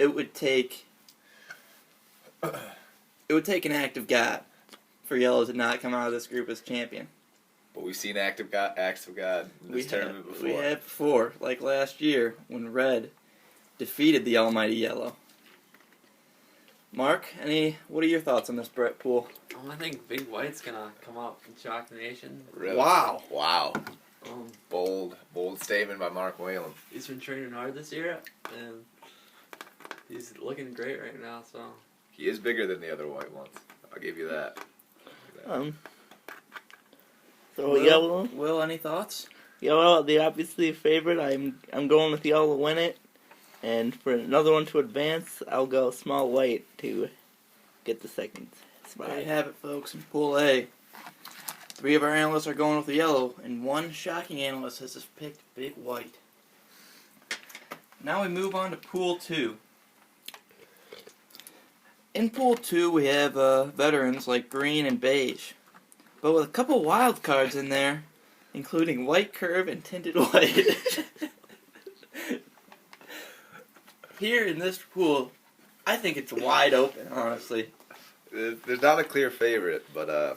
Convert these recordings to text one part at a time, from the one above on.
it would take an act of God for Yellow to not come out of this group as champion. But we've seen acts of God in this tournament before. We have before, like last year when Red defeated the almighty Yellow. Mark, what are your thoughts on this Brett pool? I think Big White's gonna come up and shock the nation. Really? Wow. Bold statement by Mark Whalen. He's been training hard this year, and he's looking great right now. So he is bigger than the other white ones. I'll give you that. Will, any thoughts? Yellow, the obviously favorite. I'm going with Yellow to win it. And for another one to advance, I'll go Small White to get the second spot. There you have it, folks. In Pool A, 3 of our analysts are going with the Yellow, and 1 shocking analyst has just picked Big White. Now we move on to Pool 2. In Pool 2, we have veterans like Green and Beige, but with a couple wild cards in there, including White Curve and Tinted White. Here in this pool, I think it's wide open, honestly. There's not a clear favorite, but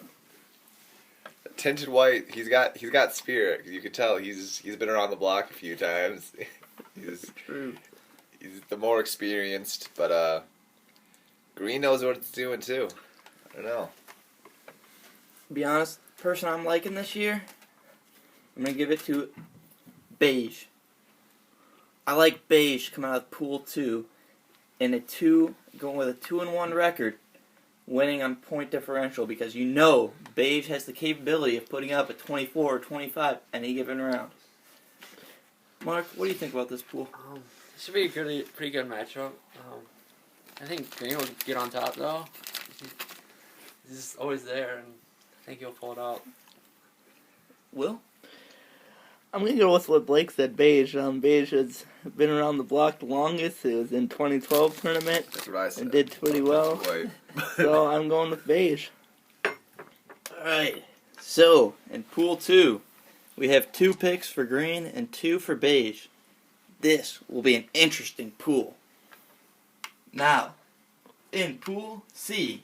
Tinted White, he's got spirit. You can tell he's been around the block a few times. True. He's the more experienced, but Green knows what it's doing too. I don't know. To be honest, the person I'm liking this year, I'm gonna give it to Beige. I like Beige coming out of Pool 2 and going with a 2-1 record, winning on point differential, because you know Beige has the capability of putting up a 24 or 25 any given round. Mark, what do you think about this pool? This should be a pretty good matchup. I think Green will get on top though. He's always there, and I think he'll pull it out. Will? I'm going to go with what Blake said, Beige. Beige has been around the block the longest. It was in 2012 tournament. That's what I said. And did pretty well. So I'm going with Beige. Alright, so in Pool 2, we have 2 picks for Green and 2 for Beige. This will be an interesting pool. Now, in Pool C,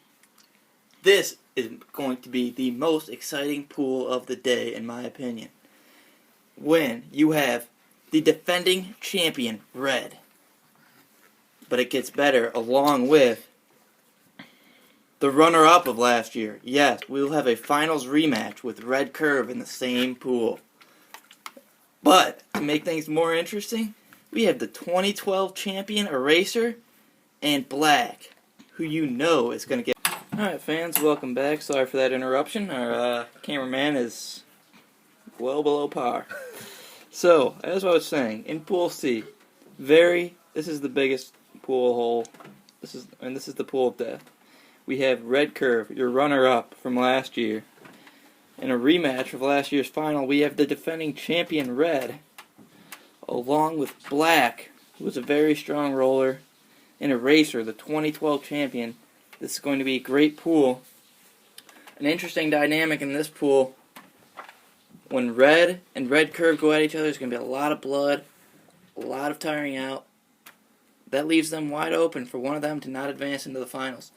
this is going to be the most exciting pool of the day, in my opinion. When you have the defending champion, Red. But it gets better along with the runner-up of last year. Yes, we will have a finals rematch with Red Curve in the same pool. But, to make things more interesting, we have the 2012 champion, Eraser, and Black, who you know is going to get... Alright fans, welcome back. Sorry for that interruption. Our cameraman is well below par. So, as I was saying, in Pool C, this is the biggest pool hole. This is the pool of death. We have Red Curve, your runner-up from last year. In a rematch of last year's final, we have the defending champion, Red, along with Black, who was a very strong roller, and Eraser, the 2012 champion. This is going to be a great pool. An interesting dynamic in this pool. When Red and Red Curve go at each other, there's going to be a lot of blood, a lot of tiring out. That leaves them wide open for one of them to not advance into the finals.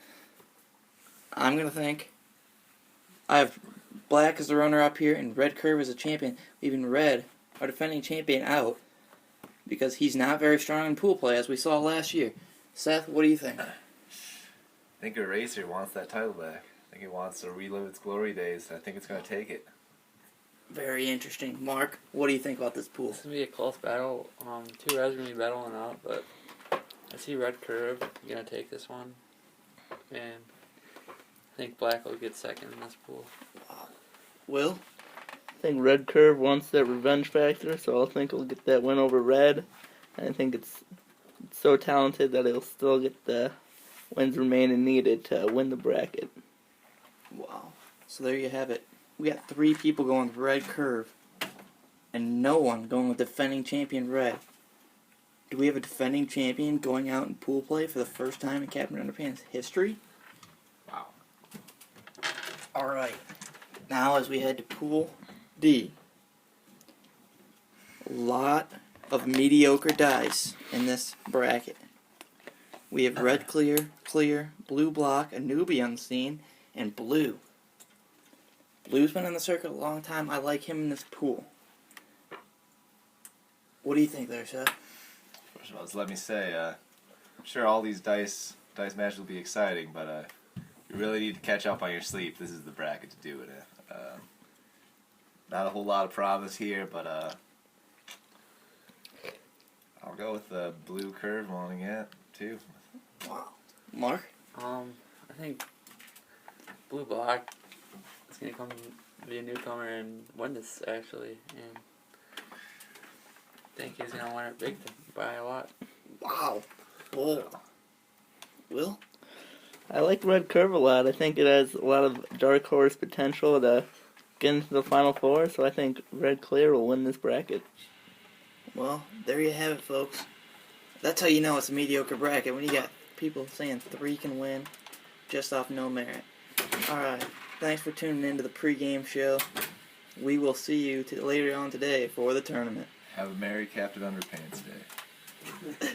I'm going to think I have Black as the runner-up here and Red Curve as a champion, leaving Red, our defending champion, out because he's not very strong in pool play, as we saw last year. Seth, what do you think? I think Eraser wants that title back. I think he wants to relive its glory days. I think it's going to take it. Very interesting. Mark, what do you think about this pool? It's going to be a close battle. 2 Reds are going to be battling out, but I see Red Curve going to take this one. And I think Black will get second in this pool. Wow. Will? I think Red Curve wants that revenge factor, so I think he'll get that win over Red. And I think it's so talented that he'll still get the wins remaining needed to win the bracket. Wow. So there you have it. We got 3 people going with Red Curve, and no one going with defending champion Red. Do we have a defending champion going out in pool play for the first time in Captain Underpants history? Wow. Alright. Now as we head to Pool D. A lot of mediocre dice in this bracket. We have red clear, blue block, a newbie unseen, and blue. Blue's been on the circuit a long time. I like him in this pool. What do you think there, Seth? First of all, just let me say, I'm sure all these dice matches will be exciting, but you really need to catch up on your sleep. This is the bracket to do it in. Not a whole lot of promise here, but I'll go with the blue curve on it too. Wow. Mark? I think blue block is gonna come be a newcomer and win this actually, and I think he's gonna win it big by a lot. Wow. Bold. Will? I like Red Curve a lot. I think it has a lot of dark horse potential to get into the Final Four, so I think Red Clear will win this bracket. Well, there you have it, folks. That's how you know it's a mediocre bracket, when you got people saying 3 can win just off no merit. Alright, thanks for tuning in to the pregame show. We will see you later on today for the tournament. Have a merry Captain Underpants day.